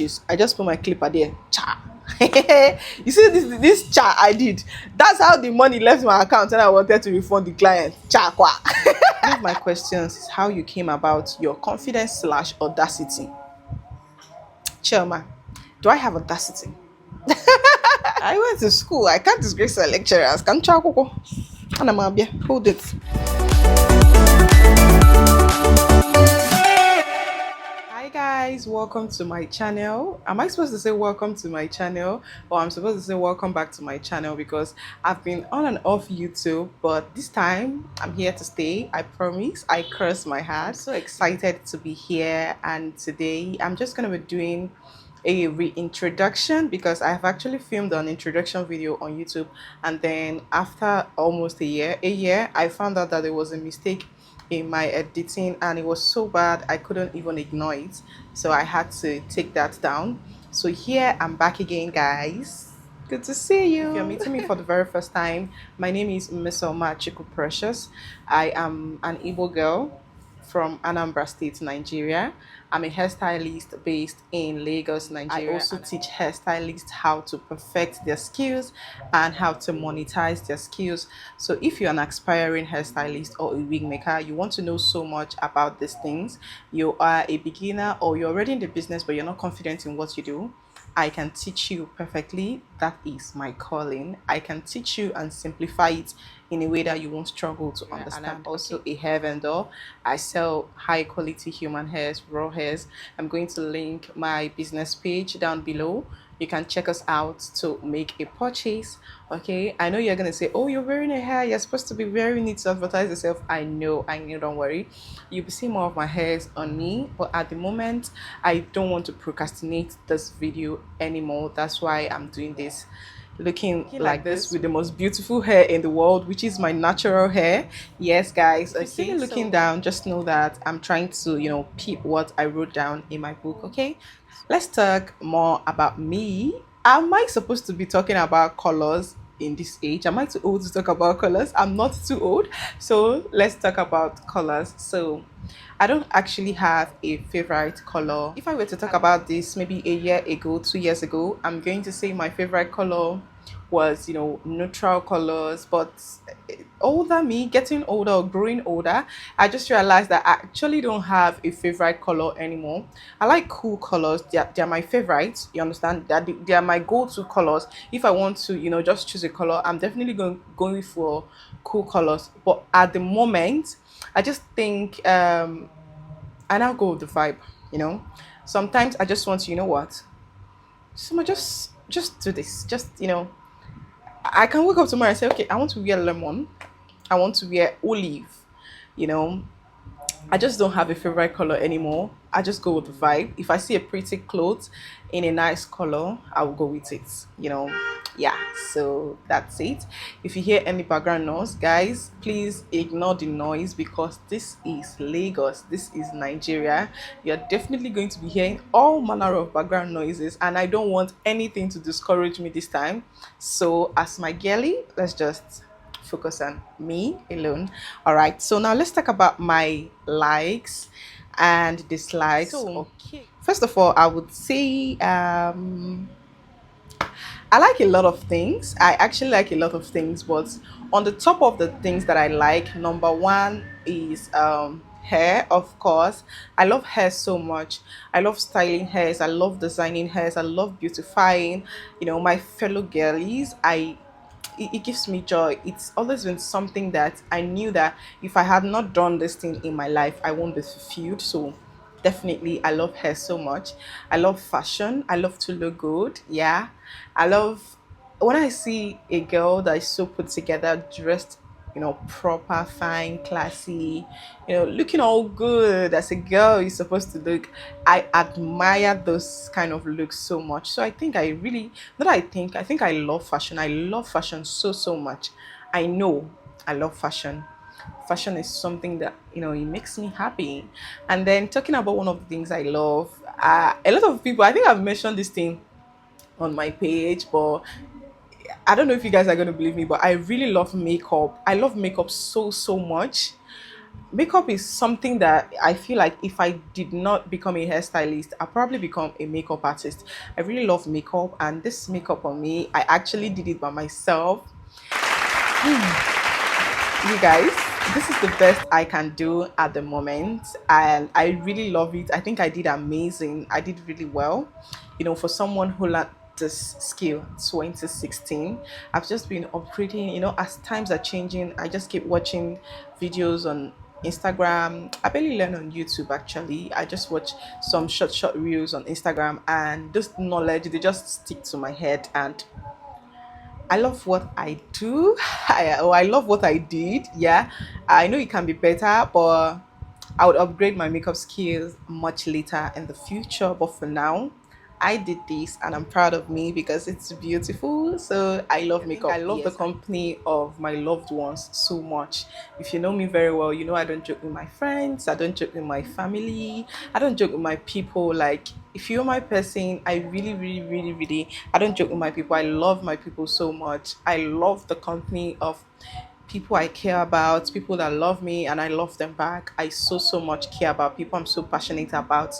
I just put my clipper there. Cha. You see this cha I did. That's how the money left my account when I wanted to refund the client. Cha kwa. One of my questions is how you came about your confidence slash audacity. Chairman, do I have audacity? I went to school. I can't disgrace the lecturers. Can't you? Hold it. Hi guys, welcome to my channel. Am I supposed to say welcome to my channel, or I'm supposed to say welcome back to my channel? Because I've been on and off YouTube, but this time I'm here to stay. I promise. I cross my heart. I'm so excited to be here, and today I'm just gonna be doing a reintroduction because I have actually filmed an introduction video on YouTube, and then after almost a year, I found out that there was a mistake in my editing and it was so bad I couldn't even ignore it, so I had to take that down. So here I'm back again, guys. Good to see you. If you're meeting me for the very first time, my name is Miss Oma Chiku Precious. I am an Igbo girl from Anambra State, Nigeria. I'm a hairstylist based in Lagos, Nigeria. I also teach hairstylists how to perfect their skills and how to monetize their skills. So if you're an aspiring hairstylist or a wig maker, you want to know so much about these things, you are a beginner or you're already in the business but you're not confident in what you do, I can teach you perfectly. That is my calling. I can teach you and simplify it in a way that you won't struggle to understand. And I'm also a hair vendor. I sell high quality human hairs, raw hairs. I'm going to link my business page down below. You can check us out to make a purchase. Okay, I know you're gonna say, oh, you're wearing a hair, you're supposed to be wearing it to advertise yourself. I know, don't worry. You'll be seeing more of my hairs on me, but at the moment I don't want to procrastinate this video anymore. That's why I'm doing this, looking like this with the most beautiful hair in the world, which is my natural hair. Yes, guys. Okay, see me looking down, just know that I'm trying to peep what I wrote down in my book. Okay, let's talk more about me. Am I supposed to be talking about colors in this age? Am I too old to talk about colors? I'm not too old, so let's talk about colors. So I don't actually have a favorite color. If I were to talk about this maybe a year ago, 2 years ago, I'm going to say my favorite color was neutral colors. But older me, getting older or growing older, I just realized that I actually don't have a favorite color anymore. I like cool colors. They're my favorites. You understand that they are my go-to colors. If I want to just choose a color, I'm definitely going for cool colors. But at the moment, I just think I now go with the vibe. Sometimes I just want to, what? So just do this. I can wake up tomorrow and say, okay, I want to wear lemon. I want to wear olive. You know, I just don't have a favorite color anymore. I just go with the vibe. If I see a pretty clothes in a nice color, I will go with it. Yeah, so that's it. If you hear any background noise, guys, please ignore the noise because this is Lagos. This is Nigeria. You're definitely going to be hearing all manner of background noises, and I don't want anything to discourage me this time. So as my girly, let's just focus on me alone. All right, so now let's talk about my likes and dislikes. So, okay, first of all, I would say I like a lot of things. I actually like a lot of things, but on the top of the things that I like, number one is hair, of course. I love hair so much. I love styling hairs. I love designing hairs. I love beautifying. My fellow girlies. It gives me joy. It's always been something that I knew that if I had not done this thing in my life, I won't be fulfilled. So definitely I love hair so much. I love fashion. I love to look good. Yeah, I love when I see a girl that is so put together, dressed proper, fine, classy, looking all good as a girl is supposed to look. I admire those kind of looks so much. So I think I really, not I think I love fashion. I love fashion so much. I know I love fashion. Fashion is something that it makes me happy. And then talking about one of the things I love, a lot of people, I think I've mentioned this thing on my page, but I don't know if you guys are going to believe me, but I really love makeup. I love makeup so much. makeup is something that I feel like if I did not become a hairstylist, I'll probably become a makeup artist. I really love makeup, and this makeup on me, I actually did it by myself. You guys, this is the best I can do at the moment, and I really love it. I think I did amazing. I did really well. For someone who learned this skill 2016, I've just been upgrading. As times are changing, I just keep watching videos on Instagram. I barely learn on YouTube actually. I just watch some short reels on Instagram, and this knowledge they just stick to my head, and I love what I do. I love what I did. Yeah, I know it can be better, but I would upgrade my makeup skills much later in the future. But for now, I did this and I'm proud of me because it's beautiful. So I love makeup. I love the company of my loved ones so much. If you know me very well, you know I don't joke with my friends, I don't joke with my family, I don't joke with my people. Like, if you're my person, I really, really, really, really, I don't joke with my people. I love my people so much. I love the company of people I care about, people that love me and I love them back. I so much care about people. I'm so passionate about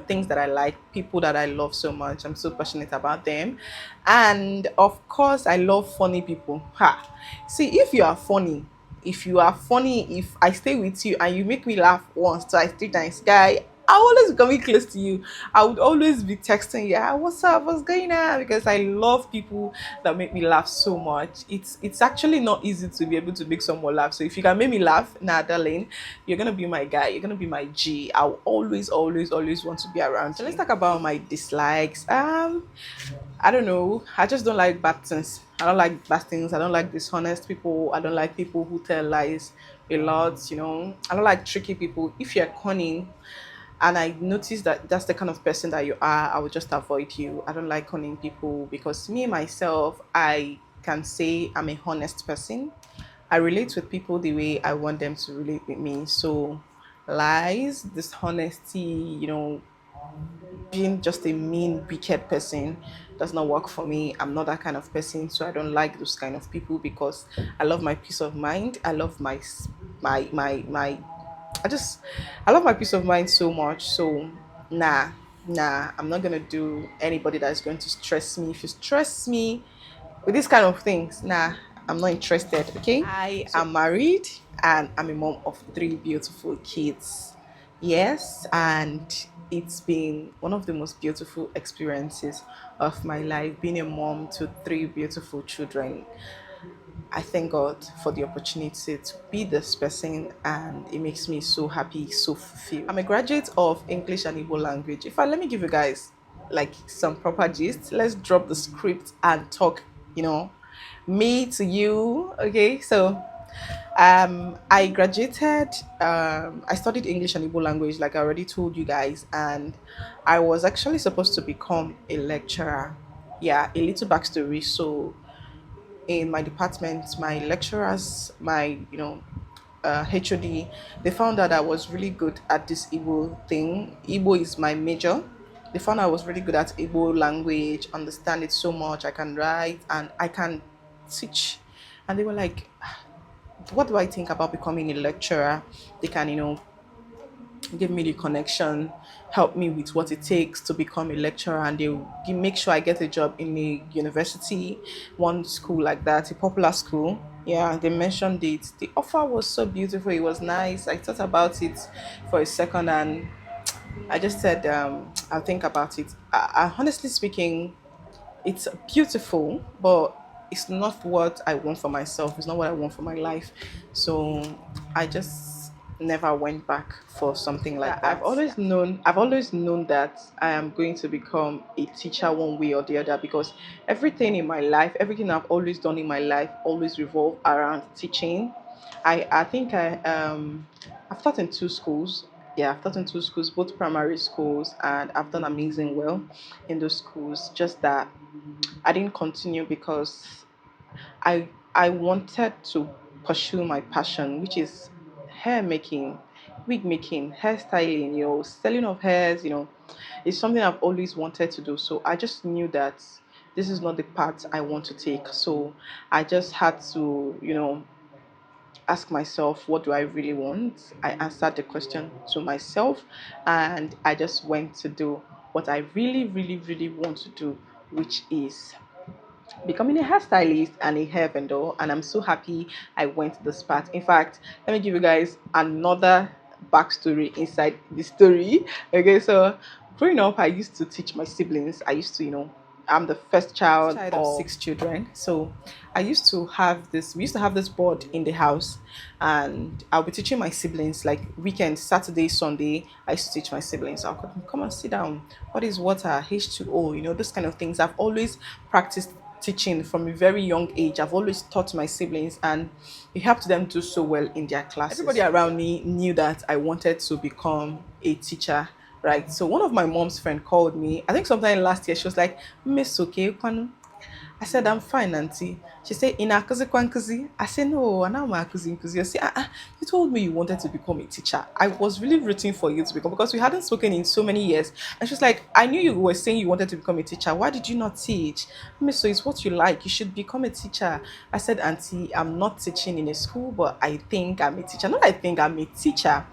things that I like, people that I love so much. I'm so passionate about them. And of course, I love funny people. Ha. See, if you are funny, if I stay with you and you make me laugh once, twice, three times, guy, I'll always be coming close to you. I would always be texting you, "Ah, what's up? What's going on?" Because I love people that make me laugh so much. It's actually not easy to be able to make someone laugh. So if you can make me laugh, nah, darling, you're gonna be my guy. You're gonna be my G. I'll always, always, always want to be around. So let's talk about my dislikes. I don't know. I just don't like bad things. I don't like bad things. I don't like dishonest people. I don't like people who tell lies a lot. I don't like tricky people. If you're cunning, and I notice that that's the kind of person that you are, I will just avoid you. I don't like cunning people because me myself, I can say I'm a honest person. I relate with people the way I want them to relate with me. So lies, dishonesty, being just a mean, wicked person does not work for me. I'm not that kind of person, so I don't like those kind of people because I love my peace of mind. I love my I love my peace of mind so much. So nah, I'm not gonna do anybody that's going to stress me. If you stress me with these kind of things, nah, I'm not interested. Okay, I am married and I'm a mom of three beautiful kids. Yes, and it's been one of the most beautiful experiences of my life being a mom to three beautiful children. I thank God for the opportunity to be this person, and it makes me so happy, so fulfilled. I'm a graduate of English and Igbo language. In fact, let me give you guys like some proper gist. Let's drop the script and talk, me to you. Okay, so I graduated. I studied English and Igbo language, like I already told you guys, and I was actually supposed to become a lecturer. Yeah, a little backstory. So in my department, my lecturers, my HOD, they found out I was really good at this Igbo thing. Igbo is my major. They found I was really good at Igbo language, understand it so much. I can write and I can teach. And they were like, "What do I think about becoming a lecturer?" They can, give me the connection, help me with what it takes to become a lecturer, and make sure I get a job in a university, one school like that, a popular school. Yeah, they mentioned it. The offer was so beautiful. It was nice. I thought about it for a second, and I just said, I'll think about it. Honestly speaking, it's beautiful, but it's not what I want for myself. It's not what I want for my life. So I just never went back for something like that. I've always known that I am going to become a teacher one way or the other because everything in my life, everything I've always done in my life always revolve around teaching. I think I've taught in two schools. Yeah, I've taught in two schools, both primary schools, and I've done amazing well in those schools. Just that I didn't continue because I wanted to pursue my passion, which is hair making, wig making, hairstyling, selling of hairs, it's something I've always wanted to do. So I just knew that this is not the path I want to take. So I just had to, ask myself, what do I really want? I answered the question to myself, and I just went to do what I really, really, really want to do, which is becoming a hairstylist and a hair vendor. And I'm so happy I went this path. In fact, let me give you guys another backstory inside the story. Okay, so growing up, I used to teach my siblings. I used to, I'm the first child of 6 children. So I used to have this, we used to have this board in the house, and I'll be teaching my siblings like weekend, Saturday, Sunday. I used to teach my siblings. I'll come and sit down. What is water? H2O, those kind of things. I've always practiced teaching from a very young age. I've always taught my siblings, and it helped them do so well in their classes. Everybody around me knew that I wanted to become a teacher, right? So one of my mom's friend called me, I think sometime last year. She was like, Miss Okay, I said, I'm fine, auntie. She said, in Akuzi Kwankuzi. I said, no, and I'm Akuzi Nkuzi. I said, you told me you wanted to become a teacher. I was really rooting for you to become, because we hadn't spoken in so many years. And she's like, I knew you were saying you wanted to become a teacher. Why did you not teach? Miss, so it's what you like. You should become a teacher. I said, auntie, I'm not teaching in a school, but I think I'm a teacher. Not I think I'm a teacher.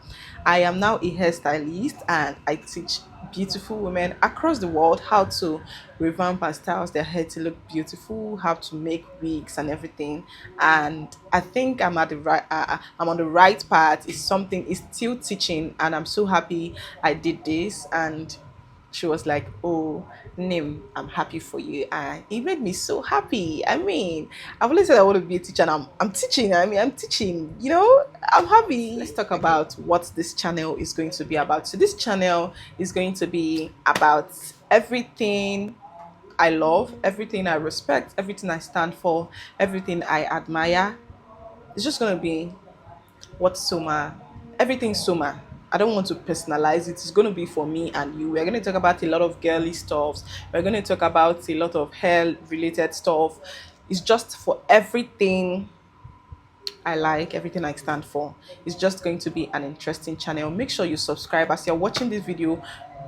I am now a hairstylist, and I teach beautiful women across the world how to revamp and styles their hair to look beautiful, how to make wigs and everything. And I think I'm at the right, I'm on the right path. It's something, it's still teaching, and I'm so happy I did this. And she was like, oh, Nim, I'm happy for you. And it made me so happy. I mean, I've always said I want to be a teacher, and I'm teaching. I mean, I'm teaching, I'm happy. Let's talk about what this channel is going to be about. So this channel is going to be about everything I love, everything I respect, everything I stand for, everything I admire. It's just going to be what Soma, everything Soma. I don't want to personalize it. It's going to be for me and you. We're going to talk about a lot of girly stuff. We're going to talk about a lot of hair related stuff. It's just for everything I like, everything I stand for. It's just going to be an interesting channel. Make sure you subscribe. As you're watching this video,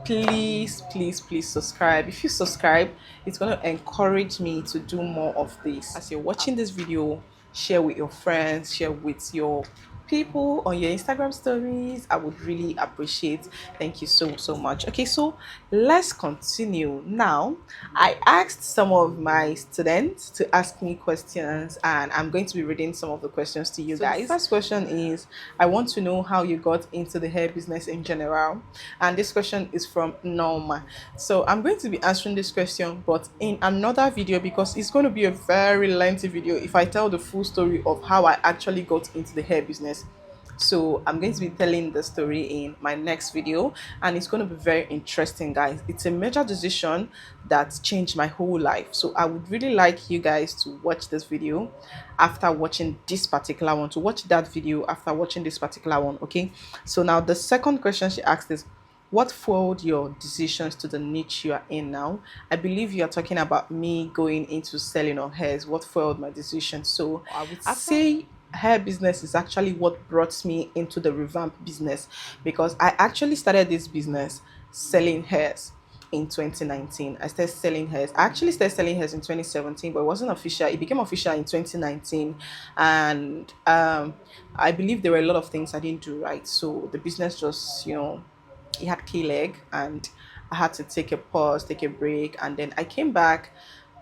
please, please, please subscribe. If you subscribe, it's going to encourage me to do more of this. As you're watching this video, share with your friends, share with your people on your Instagram stories. I would really appreciate. Thank you so much. Okay, so let's continue. Now I asked some of my students to ask me questions, and I'm going to be reading some of the questions to you guys. The first question is, I want to know how you got into the hair business in general. And this question is from Norma. So I'm going to be answering this question, but in another video, because it's going to be a very lengthy video if I tell the full story of how I actually got into the hair business. So I'm going to be telling the story in my next video, and it's going to be very interesting, guys. It's a major decision that changed my whole life. So I would really like you guys to watch this video after watching this particular one, to watch that video after watching this particular one. Okay, so now the second question she asked is, what fueled your decisions to the niche you are in now? I believe you are talking about me going into selling on hairs. What fueled my decision? So I would say hair business is actually what brought me into the revamp business, because I actually started this business selling hairs in 2019. I started selling hairs. I actually started selling hairs in 2017, but it wasn't official. It became official in 2019, and I believe there were a lot of things I didn't do right. So the business just, it had key leg, and I had to take a pause, take a break, and then I came back.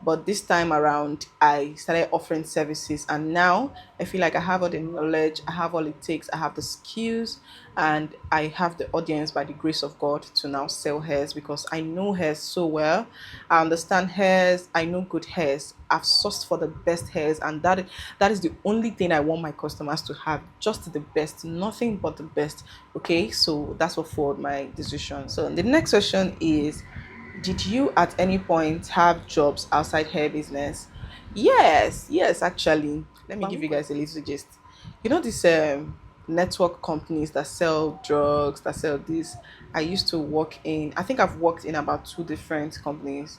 But this time around, I started offering services, and now I feel like I have all the knowledge, I have all it takes, I have the skills, and I have the audience by the grace of God to now sell hairs, because I know hairs so well. I understand hairs, I know good hairs. I've sourced for the best hairs, and that is the only thing I want my customers to have, just the best, nothing but the best. Okay, so that's what forward my decision. So the next question is, did you at any point have jobs outside hair business? Yes, actually. Let me give you guys a little gist. These network companies that sell drugs, that sell this. I used to work in, I think I've worked in about 2 different companies,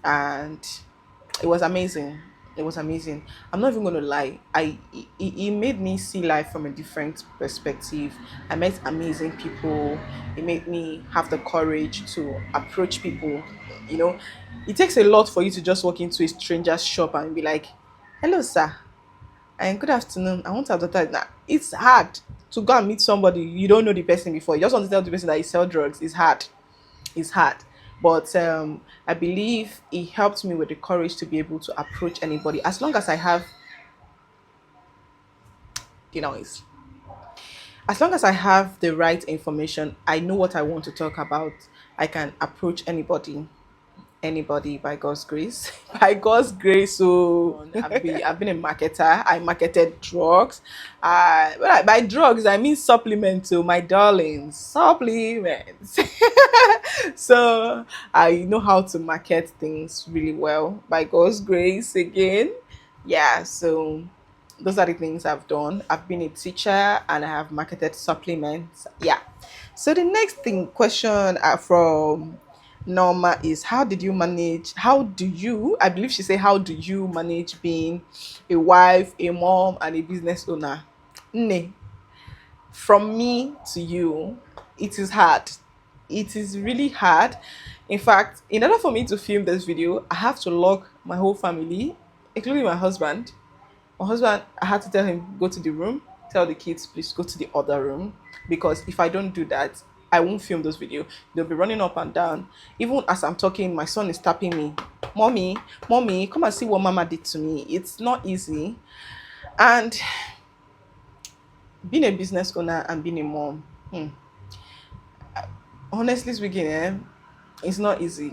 and it was amazing. It was amazing. I'm not even going to lie. It made me see life from a different perspective. I met amazing people. It made me have the courage to approach people. It takes a lot for you to just walk into a stranger's shop and be like, hello, sir. and good afternoon, I want to advertise. Now it's hard to go and meet somebody you don't know the person before. You just want to tell the person that you sell drugs. It's hard. It's hard. But I believe it helped me with the courage to be able to approach anybody as long as I have the noise. As long as I have the right information, I know what I want to talk about. I can approach anybody by God's grace. By God's grace. So I've been a marketer. I marketed drugs. By drugs, I mean supplements, so my darlings, supplements. So I know how to market things really well by God's grace again. Yeah, so those are the things I've done. I've been a teacher and I have marketed supplements. Yeah. So the next thing question from Norma is how do you I believe she said how do you manage being a wife, a mom and a business owner? Nay, from me to you, it is hard. It is really hard. In fact, in order for me to film this video, I have to lock my whole family, including my husband. My husband, I had to tell him, go to the room, tell the kids, please go to the other room. Because if I don't do that, I won't film those videos. They'll be running up and down. Even as I'm talking, my son is tapping me. Mommy, come and see what mama did to me. It's not easy. And being a business owner and being a mom, honestly speaking, it's not easy.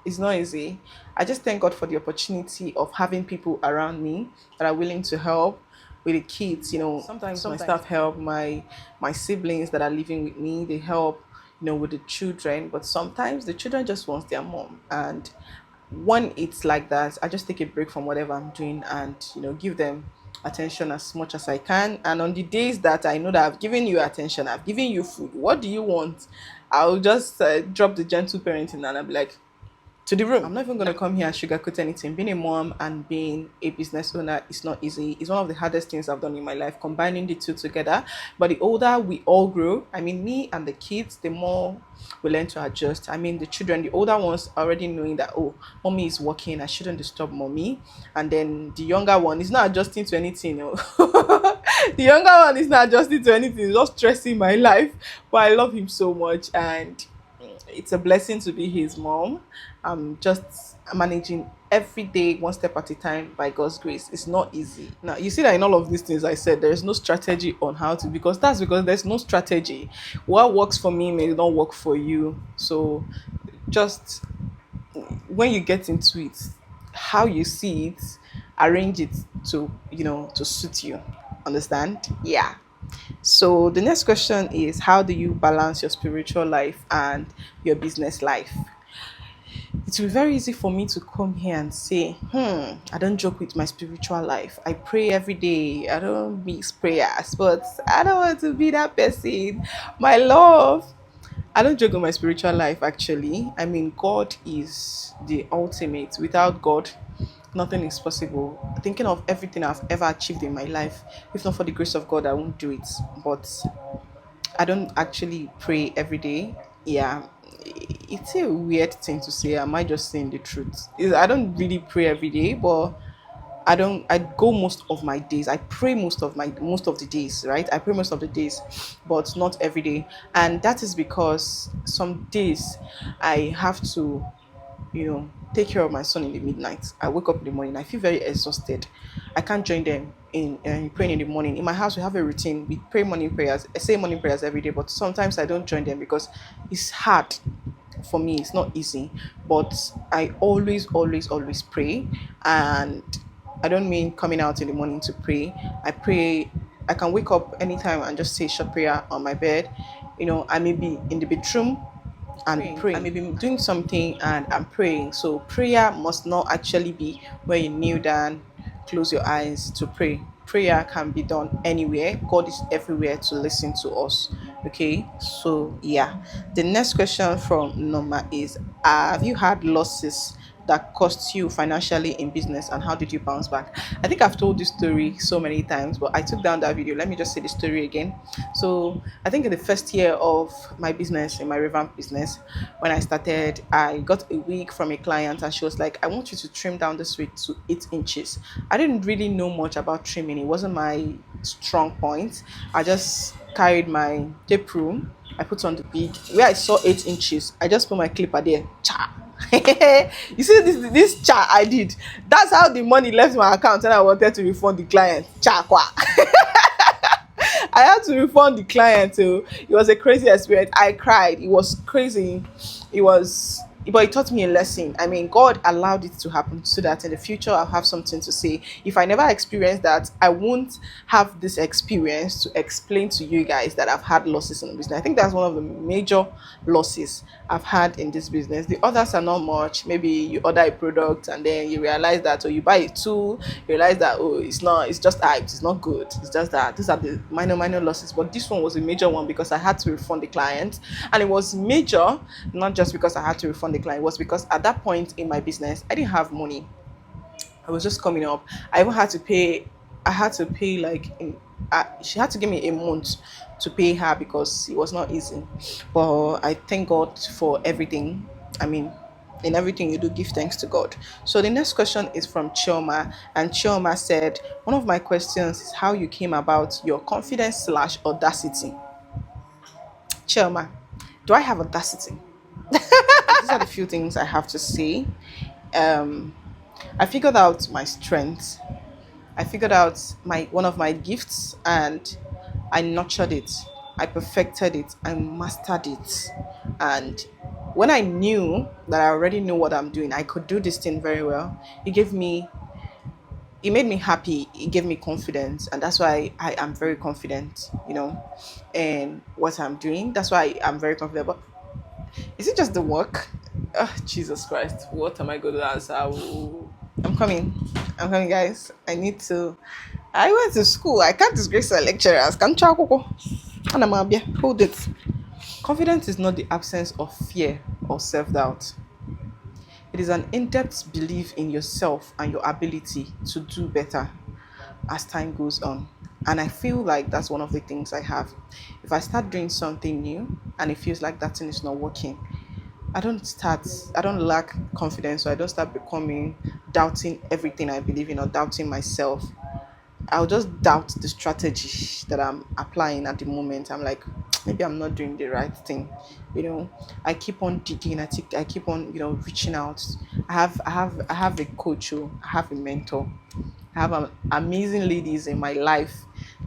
It's not easy. I just thank God for the opportunity of having people around me that are willing to help with the kids. Sometimes my staff help, my siblings that are living with me, they help, with the children. But sometimes the children just want their mom. And when it's like that, I just take a break from whatever I'm doing and give them attention as much as I can. And on the days that I know that I've given you attention, I've given you food, what do you want? I'll just drop the gentle parenting and I'll be like, to the room. I'm not even going to come here and sugarcoat anything. Being a mom and being a business owner is not easy. It's one of the hardest things I've done in my life, combining the two together. But the older we all grow, I mean, me and the kids, the more we learn to adjust. I mean, the children, the older ones already knowing that, oh, mommy is working, I shouldn't disturb mommy. And then the younger one is not adjusting to anything. The younger one is not adjusting to anything. He's just stressing my life. But I love him so much. And it's a blessing to be his mom. I'm just managing every day one step at a time by God's grace. It's not easy. Now you see that in all of these things I said, there is no strategy on how to, because there's no strategy. What works for me may not work for you. So just when you get into it, how you see it, arrange it to suit you. Understand? Yeah. So the next question is, how do you balance your spiritual life and your business life? It will be very easy for me to come here and say, I don't joke with my spiritual life. I pray every day. I don't mix prayers, but I don't want to be that person. My love. I don't joke with my spiritual life actually. I mean, God is the ultimate. Without God, nothing is possible. Thinking of everything I've ever achieved in my life, if not for the grace of God, I won't do it. But I don't actually pray every day. Yeah, it's a weird thing to say. Am I just saying the truth? I don't really pray every day, but I go most of my days. I pray most of the days, right? I pray most of the days, but not every day. And that is because some days I have to take care of my son in the midnight. I wake up in the morning, I feel very exhausted. I can't join them in praying in the morning. In my house, we have a routine. We pray morning prayers. I say morning prayers every day, but sometimes I don't join them because it's hard for me. It's not easy, but I always pray. And I don't mean coming out in the morning to pray. I pray. I can wake up anytime and just say a short prayer on my bed. I may be in the bedroom and praying. I may be doing something and I'm praying. So prayer must not actually be where you kneel down, close your eyes to pray. Prayer can be done anywhere. God is everywhere to listen to us. Okay, so yeah. The next question from Norma is, have you had losses that cost you financially in business, and how did you bounce back? I think I've told this story so many times, but I took down that video. Let me just say the story again. So I think in the first year of my business, in my revamp business, when I started, I got a wig from a client and she was like, I want you to trim down this wig to 8 inches. I didn't really know much about trimming, it wasn't my strong point. I just carried my tape room, I put on the wig. Where I saw 8 inches, I just put my clipper there. Cha! You see this cha I did. That's how the money left my account and I wanted to refund the client. Cha kwa. I had to refund the client too. It was a crazy experience. I cried. It was crazy. It was, but it taught me a lesson. I mean, God allowed it to happen so that in the future I'll have something to say. If I never experienced that, I won't have this experience to explain to you guys that I've had losses in the business. I think that's one of the major losses I've had in this business. The others are not much. Maybe you order a product and then you realize that, or you buy a tool, you realize that, oh, it's not, it's just hyped, it's not good. It's just that these are the minor losses. But this one was a major one because I had to refund the client. And it was major, not just because I had to refund the client, it was because at that point in my business, I didn't have money. I was just coming up. I even had to pay. I had to pay she had to give me a month to pay her because it was not easy. But I thank God for everything. I mean, in everything you do, give thanks to God. So the next question is from Chioma, and Chioma said, one of my questions is how you came about your confidence slash audacity. Chioma, do I have audacity? These are the few things I have to say. Um, I figured out my strengths. I figured out my one of my gifts and I nurtured it. I perfected it. I mastered it. And when I knew that I already knew what I'm doing, I could do this thing very well. It made me happy. It gave me confidence, and that's why I am very confident, in what I'm doing. That's why I'm very confident. But is it just the work? Jesus Christ, what am I going to answer? I'm coming. I'm coming, guys. I went to school. I can't disgrace the lecturers. Can't hold it. Confidence is not the absence of fear or self-doubt. It is an in-depth belief in yourself and your ability to do better as time goes on. And I feel like that's one of the things I have. If I start doing something new and it feels like that thing is not working, I don't lack confidence, so I don't start becoming doubting everything I believe in or doubting myself. I'll just doubt the strategy that I'm applying at the moment. I'm like, maybe I'm not doing the right thing. I keep on digging. I keep on, reaching out. I have a coach. I have a mentor. I have amazing ladies in my life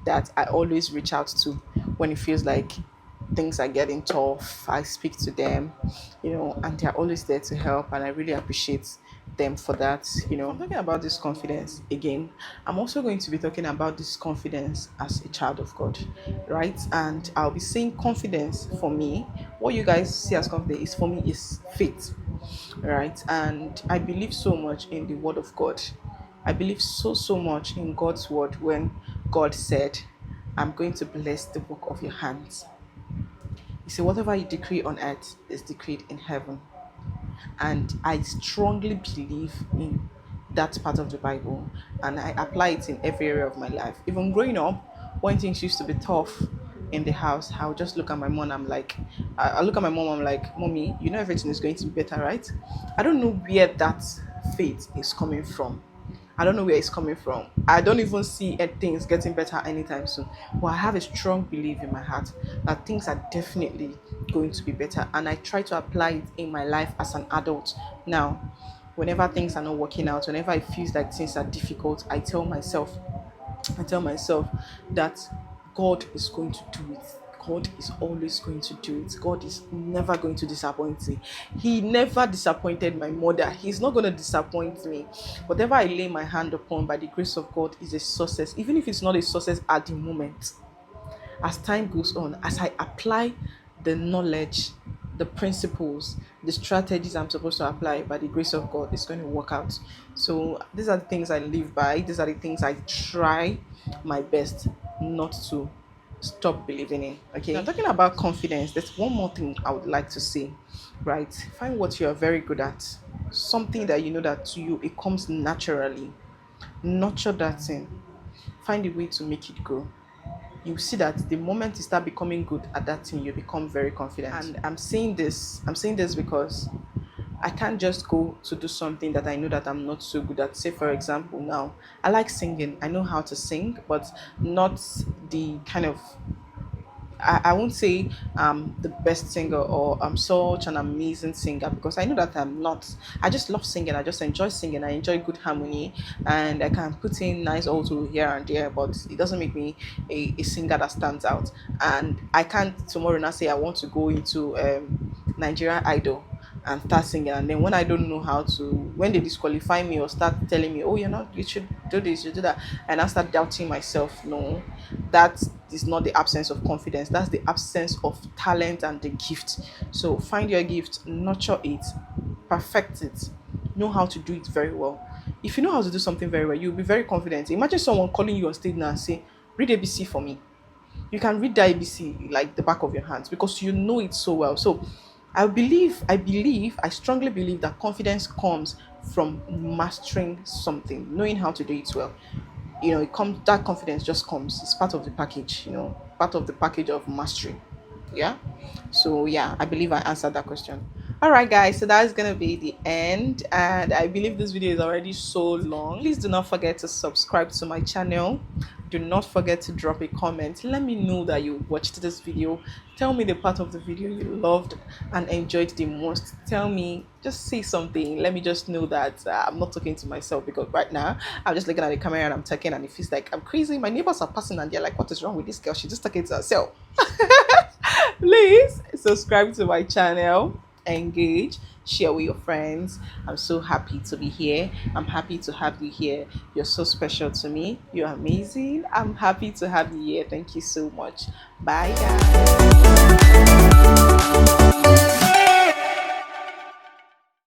that I always reach out to when it feels like things are getting tough. I speak to them, and they're always there to help, and I really appreciate them for that. I'm talking about this confidence again. I'm also going to be talking about this confidence as a child of God, right? And I'll be saying confidence for me. What you guys see as confidence is for me is faith, right? And I believe so much in the word of God. I believe so much in God's word when God said, I'm going to bless the work of your hands. You see, whatever you decree on earth is decreed in heaven. And I strongly believe in that part of the Bible, and I apply it in every area of my life. Even growing up, when things used to be tough in the house, I'll just look at my mom. I look at my mom. I'm like, Mommy, everything is going to be better, right? I don't know where that faith is coming from. I don't know where it's coming from. I don't even see things getting better anytime soon. But I have a strong belief in my heart that things are definitely going to be better. And I try to apply it in my life as an adult. Now, whenever things are not working out, whenever it feels like things are difficult, I tell myself that God is going to do it. God is always going to do it. God is never going to disappoint me. He never disappointed my mother. He's not going to disappoint me. Whatever I lay my hand upon by the grace of God is a success, even if it's not a success at the moment. As time goes on, as I apply the knowledge, the principles, the strategies I'm supposed to apply by the grace of God, it's going to work out. So these are the things I live by. These are the things I try my best not to stop believing in. Okay, now talking about confidence, there's one more thing I would like to say, right? Find what you are very good at, something that you know that to you it comes naturally. Nurture that thing, find a way to make it grow. You see that the moment you start becoming good at that thing, you become very confident. And I'm saying this because I can't just go to do something that I know that I'm not so good at. Say, for example, now I like singing. I know how to sing, but not the kind of, I won't say I'm the best singer or I'm such an amazing singer, because I know that I'm not. I just love singing. I just enjoy singing. I enjoy good harmony, and I can put in nice auto here and there, but it doesn't make me a singer that stands out. And I can't tomorrow now say I want to go into Nigerian Idol and start singing, and then when I don't know how to, when they disqualify me or start telling me, oh, you're not, you should do this, you do that, and I start doubting myself. No, that is not the absence of confidence, that's the absence of talent and the gift. So find your gift, nurture it, perfect it, know how to do it very well. If you know how to do something very well, you'll be very confident. Imagine someone calling you on stage now and say, read ABC for me. You can read the ABC like the back of your hands because you know it so well. So I strongly believe that confidence comes from mastering something, knowing how to do it well. It comes, that confidence just comes. It's part of the package, part of the package of mastery. Yeah. So yeah, I believe I answered that question. All right, guys, so that's gonna be the end, and I believe this video is already so long. Please do not forget to subscribe to my channel. Do not forget to drop a comment. Let me know that you watched this video. Tell me the part of the video you loved and enjoyed the most. Tell me, just say something. Let me just know that I'm not talking to myself, because right now I'm just looking at the camera and I'm talking, and it feels like I'm crazy. My neighbors are passing and they're like, what is wrong with this girl? She's just talking to herself. Please subscribe to my channel, engage, share with your friends. I'm so happy to be here. I'm happy to have you here. You're so special to me. You're amazing. I'm happy to have you here. Thank you so much. Bye, guys.